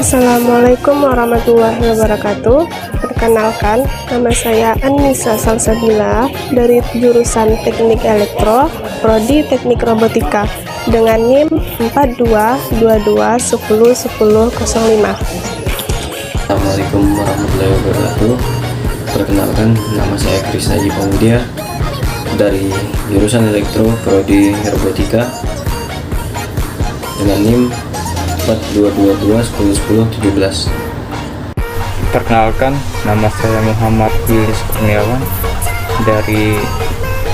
Assalamualaikum warahmatullahi wabarakatuh. Perkenalkan, nama saya Annisa Salsabila dari jurusan Teknik Elektro, Prodi Teknik Robotika dengan NIM 4222101005. Assalamualaikum warahmatullahi wabarakatuh. Perkenalkan, nama saya Krisna Haji Pemudia dari jurusan Elektro, Prodi Robotika dengan NIM 4222101017. Perkenalkan, nama saya Muhammad Willis Kurniawan dari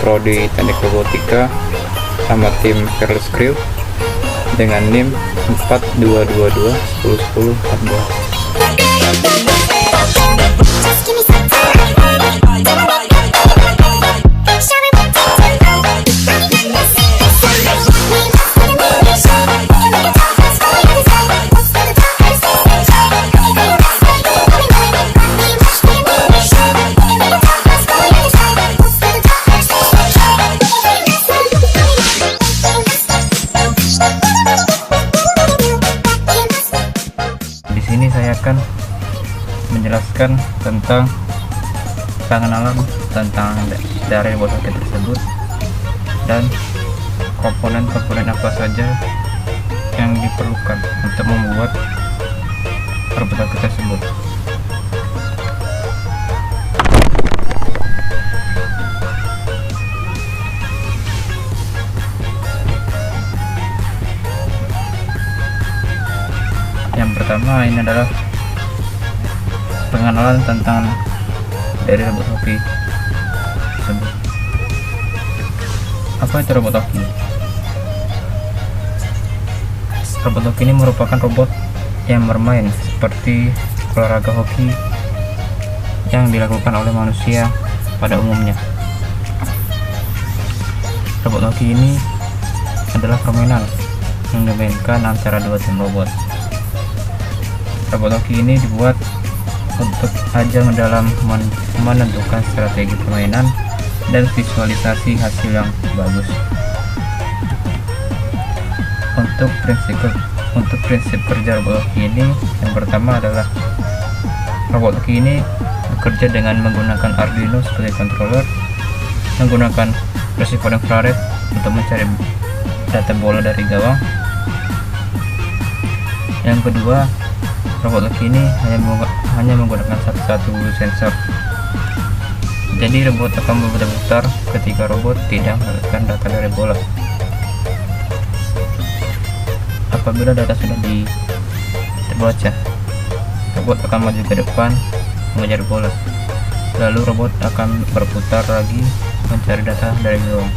Prodi Teknik Robotika sama tim Careless Crew dengan NIM 4222101014. Di sini saya akan menjelaskan tentang pengenalan tentang dari robot hoki tersebut dan komponen-komponen apa saja yang diperlukan untuk membuat robot hoki tersebut. Yang pertama, ini adalah pengenalan tentang dari robot hoki tersebut. Apa itu robot hoki? Robot hoki ini merupakan robot yang bermain seperti olahraga hoki yang dilakukan oleh manusia pada umumnya. Robot hoki ini adalah permainan yang dimainkan antara dua tim robot. Robot hoki ini dibuat untuk ajang dalam menentukan strategi permainan dan visualisasi hasil yang bagus. Untuk prinsip kerja robot hoki ini, yang pertama adalah robot hoki ini bekerja dengan menggunakan Arduino sebagai controller, menggunakan resistor infrared untuk mencari data bola dari gawang. Yang kedua, robot hoki ini hanya menggunakan satu sensor. Jadi robot akan berputar ketika robot tidak mendapatkan data dari bola. Apabila data sudah terbaca, robot akan maju ke depan mengejar bola. Lalu robot akan berputar lagi mencari data dari gawang.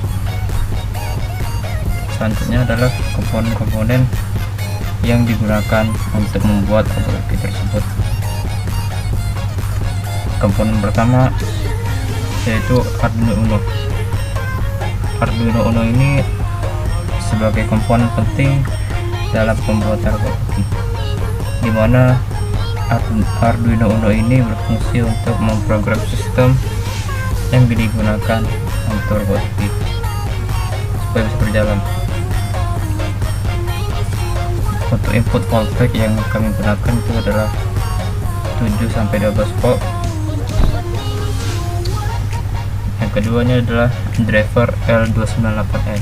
Selanjutnya adalah komponen-komponen yang digunakan untuk membuat robot hoki tersebut. Komponen pertama yaitu Arduino Uno. Arduino Uno ini sebagai komponen penting dalam pembuatan robot hoki, di mana Arduino Uno ini berfungsi untuk memprogram sistem yang digunakan untuk robot hoki supaya bisa berjalan. Untuk input voltage yang kami gunakan itu adalah 7-12 volt. Yang keduanya adalah driver L298N.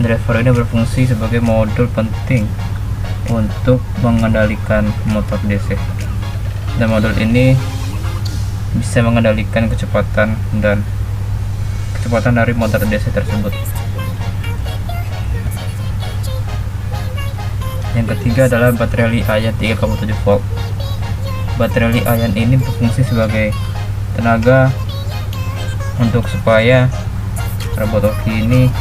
Driver ini berfungsi sebagai modul penting untuk mengendalikan motor DC, dan modul ini bisa mengendalikan kecepatan dari motor DC tersebut. Yang ketiga adalah baterai Li-ion 3,7 volt. Baterai Li-ion ini berfungsi sebagai tenaga untuk supaya robot hoki ini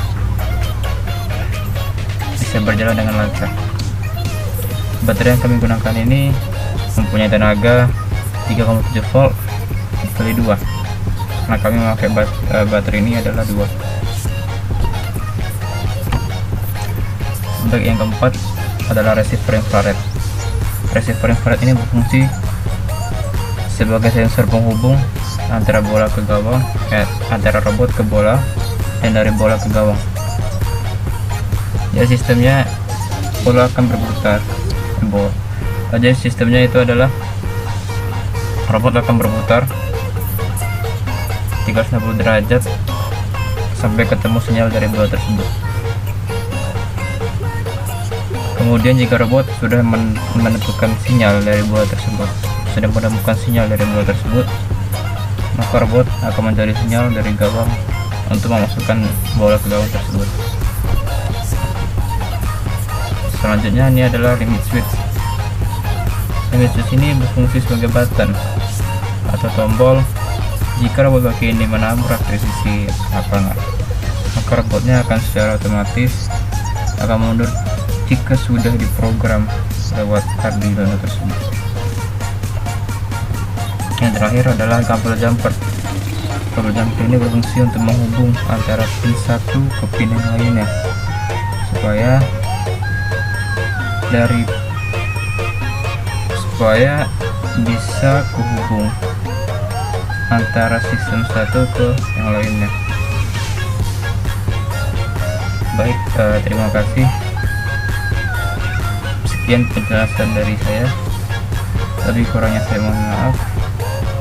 bisa berjalan dengan lancar. Baterai yang kami gunakan ini mempunyai tenaga 3,7 volt kali 2. Nah, kami memakai baterai ini adalah 2. Untuk yang keempat adalah resistor infrared. Resistor infrared ini berfungsi sebagai sensor penghubung antara bola ke gawang, antara robot ke bola dan dari bola ke gawang. Ya, sistemnya bola akan berputar bawah. Jadi sistemnya itu adalah robot akan berputar 360 derajat sampai ketemu sinyal dari bola tersebut. Kemudian jika robot sudah menemukan sinyal dari bola tersebut, maka robot akan mencari sinyal dari gawang untuk memasukkan bola ke gawang tersebut. Selanjutnya ini adalah limit switch. Limit switch ini berfungsi sebagai button atau tombol. Jika robot hoki ini menabrak dari sisi lapangan, maka robotnya akan secara otomatis akan mundur jika sudah diprogram lewat Arduino tersebut. Yang terakhir adalah kabel jumper. Kabel jumper ini berfungsi untuk menghubung antara pin satu ke pin yang lainnya, supaya bisa kehubung antara sistem satu ke yang lainnya. Baik, terima kasih. Sekian penjelasan dari saya. Lebih kurangnya saya mohon maaf.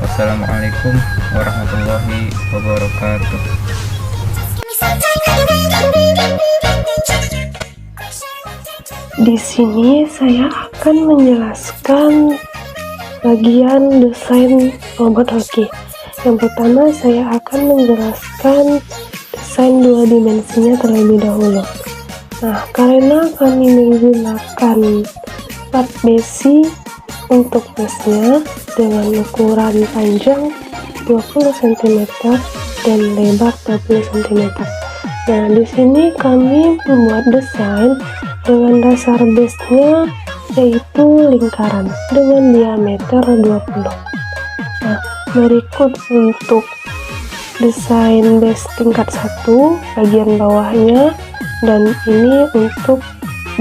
Wassalamualaikum warahmatullahi wabarakatuh. Di sini saya akan menjelaskan bagian desain robot hoki. Yang pertama saya akan menjelaskan desain dua dimensinya terlebih dahulu. Nah, karena kami menggunakan part besi untuk base-nya dengan ukuran panjang 20 cm dan lebar 20 cm. Nah, di sini kami membuat desain dengan dasar base-nya yaitu lingkaran dengan diameter 20. Nah, berikut untuk desain base tingkat 1 bagian bawahnya, dan ini untuk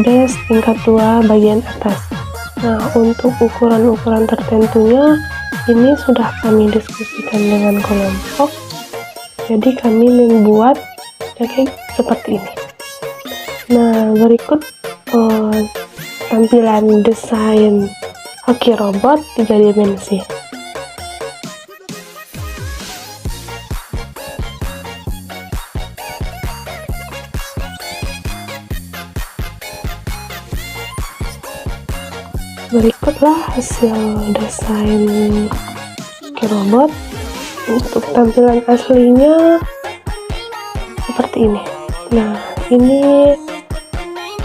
base tingkat 2 bagian atas. Nah, untuk ukuran-ukuran tertentunya ini sudah kami diskusikan dengan kelompok, jadi kami membuat kayak seperti ini. Nah, berikut tampilan desain hoki robot 3 dimensi. Berikutlah hasil desain hoki robot. Untuk tampilan aslinya seperti ini. Nah, ini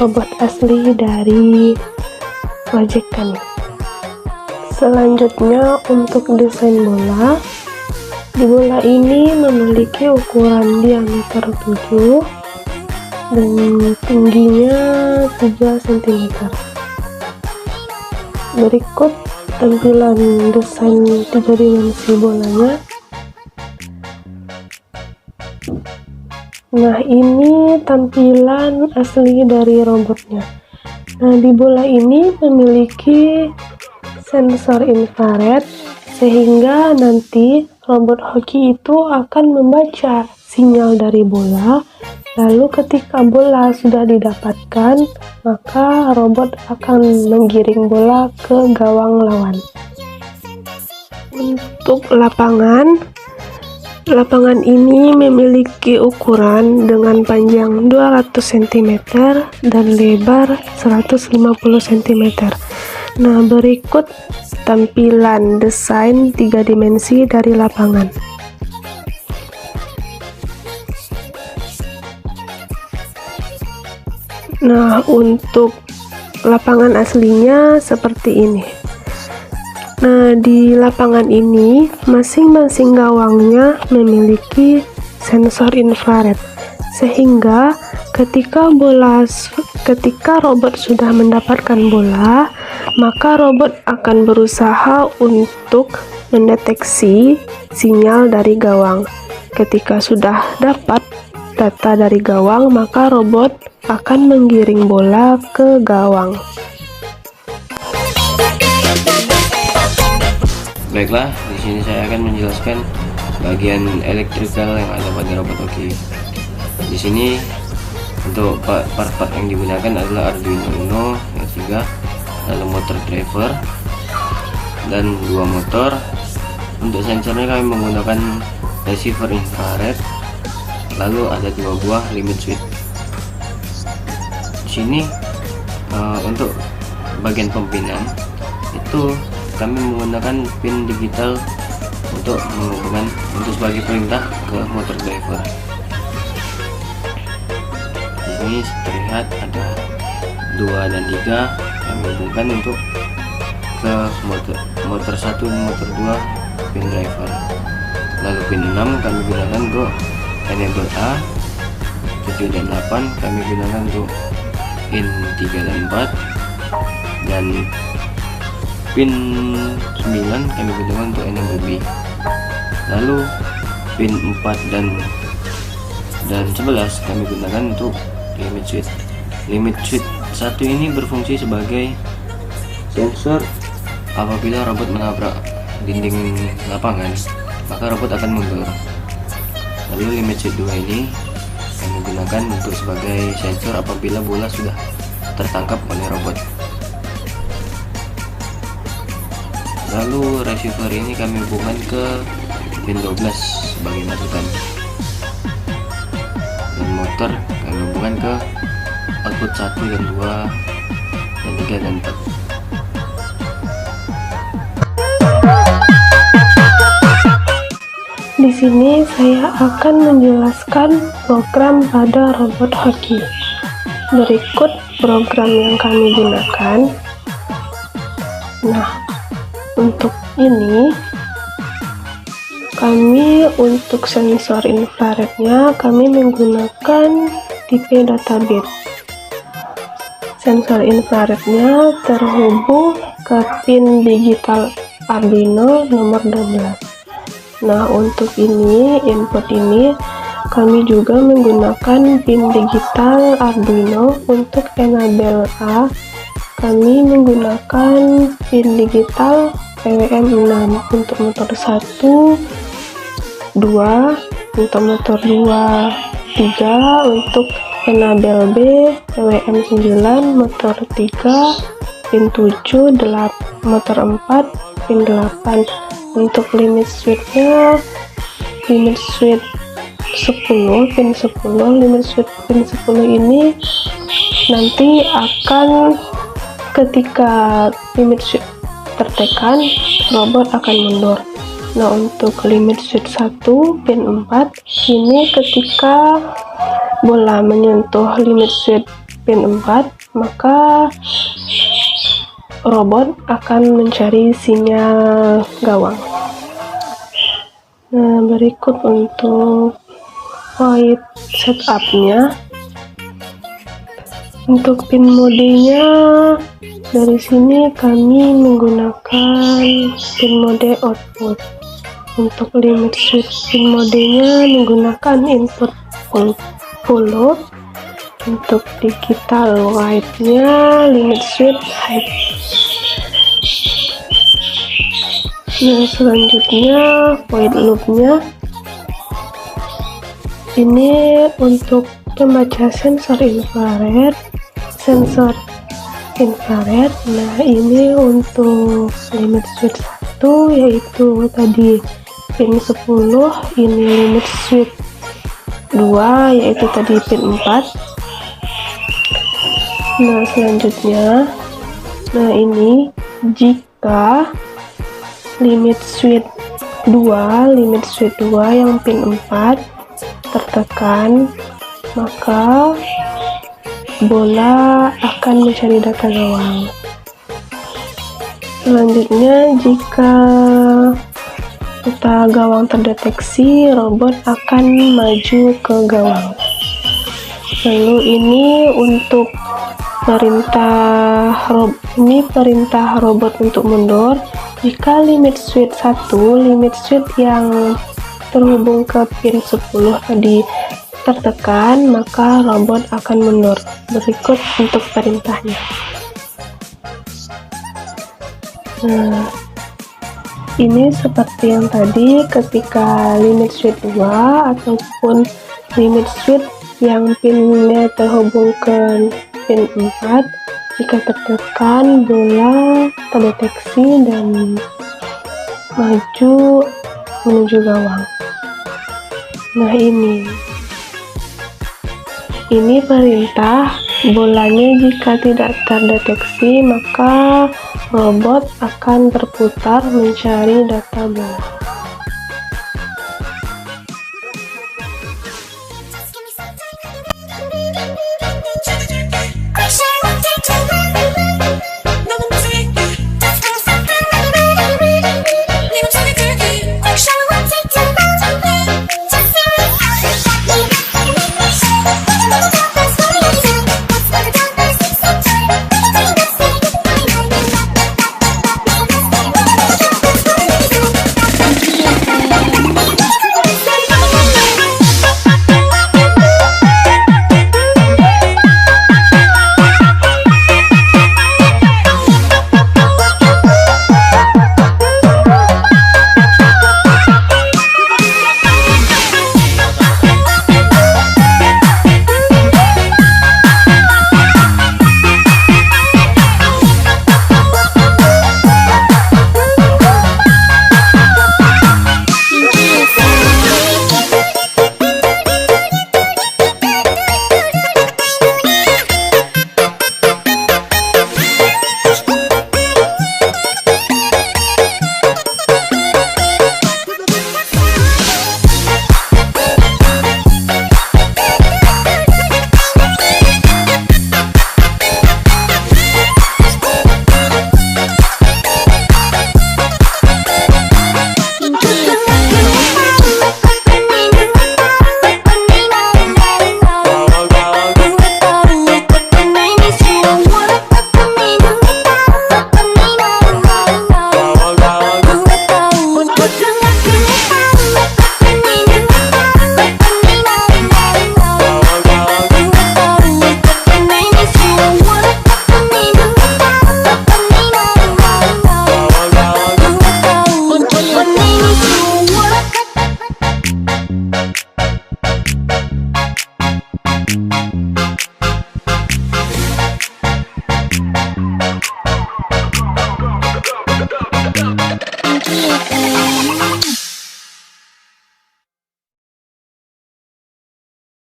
robot asli dari project kami. Selanjutnya untuk desain bola. Di bola ini memiliki ukuran diameter 7 dan tingginya 3 cm. Berikut tampilan desain 3 dimensi bolanya. Nah, ini tampilan asli dari robotnya. Nah, di bola ini memiliki sensor infrared sehingga nanti robot hoki itu akan membaca sinyal dari bola. Lalu ketika bola sudah didapatkan, maka robot akan menggiring bola ke gawang lawan. Untuk lapangan ini memiliki ukuran dengan panjang 200 cm dan lebar 150 cm. Nah, berikut tampilan desain 3 dimensi dari lapangan. Nah, untuk lapangan aslinya seperti ini. Nah, di lapangan ini masing-masing gawangnya memiliki sensor infrared, sehingga ketika robot sudah mendapatkan bola, maka robot akan berusaha untuk mendeteksi sinyal dari gawang. Ketika sudah dapat data dari gawang, maka robot akan menggiring bola ke gawang. Baiklah, di sini saya akan menjelaskan bagian elektrikal yang ada pada robot hoki. Di sini untuk part-part yang digunakan adalah Arduino Uno yang 3, lalu motor driver, dan 2 motor. Untuk sensornya kami menggunakan receiver infrared, lalu ada 2 buah limit switch. Di sini untuk bagian pempinan itu kami menggunakan pin digital untuk menghubungkan sebagai perintah ke motor driver. Di sini terlihat ada 2 dan 3 kami hubungkan untuk ke motor 1 dan motor 2 pin driver. Lalu pin 6 kami gunakan untuk enable A, 7 dan 8 kami gunakan untuk in 3 dan 4, dan pin 9 kami gunakan untuk enable B. Lalu pin 4 dan 11 kami gunakan untuk limit switch. Limit switch 1 ini berfungsi sebagai sensor apabila robot menabrak dinding lapangan, maka robot akan mundur. Lalu limit switch 2 ini kami gunakan untuk sebagai sensor apabila bola sudah tertangkap oleh robot. Lalu receiver ini kami hubungkan ke pin 12 sebagai masukan, dan motor kami hubungkan ke output 1 dan 2 dan 3 dan 4. Di sini saya akan menjelaskan program pada robot hoki. Berikut program yang kami gunakan. Nah, untuk ini kami untuk sensor infrarednya kami menggunakan tipe databit. Sensor infrarednya terhubung ke pin digital Arduino nomor 12. Nah, untuk ini input ini kami juga menggunakan pin digital Arduino. Untuk enable A kami menggunakan pin digital PWM6 untuk motor 1, 2 untuk motor 2, 3 untuk enable B PWM9 motor 3, pin 7, 8 motor 4, pin 8. Untuk limit switchnya limit switch 10 pin 10. Limit switch pin 10 ini nanti akan ketika limit switch tertekan robot akan mundur. Nah, untuk limit switch 1 pin 4 ini ketika bola menyentuh limit switch pin 4 maka robot akan mencari sinyal gawang. Nah, berikut untuk void setupnya. Untuk pin modenya dari sini kami menggunakan pin mode output. Untuk limit switch pin modenya menggunakan input full load. Untuk digital white-nya limit switch high. Nah, selanjutnya void loop-nya ini untuk membaca sensor infrared. Nah, ini untuk limit switch 1 yaitu tadi pin 10, ini limit switch 2 yaitu tadi pin 4. Nah, selanjutnya ini jika limit switch 2 yang pin 4 tertekan, maka bola akan mencari data gawang. Selanjutnya jika data gawang terdeteksi, robot akan maju ke gawang. Lalu ini untuk perintah robot untuk mundur. Jika limit switch 1, limit switch yang terhubung ke pin 10 tadi tertekan, maka robot akan mundur. Berikut untuk perintahnya. Nah, ini seperti yang tadi ketika limit switch 2 ataupun limit switch yang pinnya terhubung ke pin 4. Jika tertekan, bola terdeteksi dan maju menuju gawang. Nah, ini perintah. Bolanya jika tidak terdeteksi, maka robot akan berputar mencari data bola.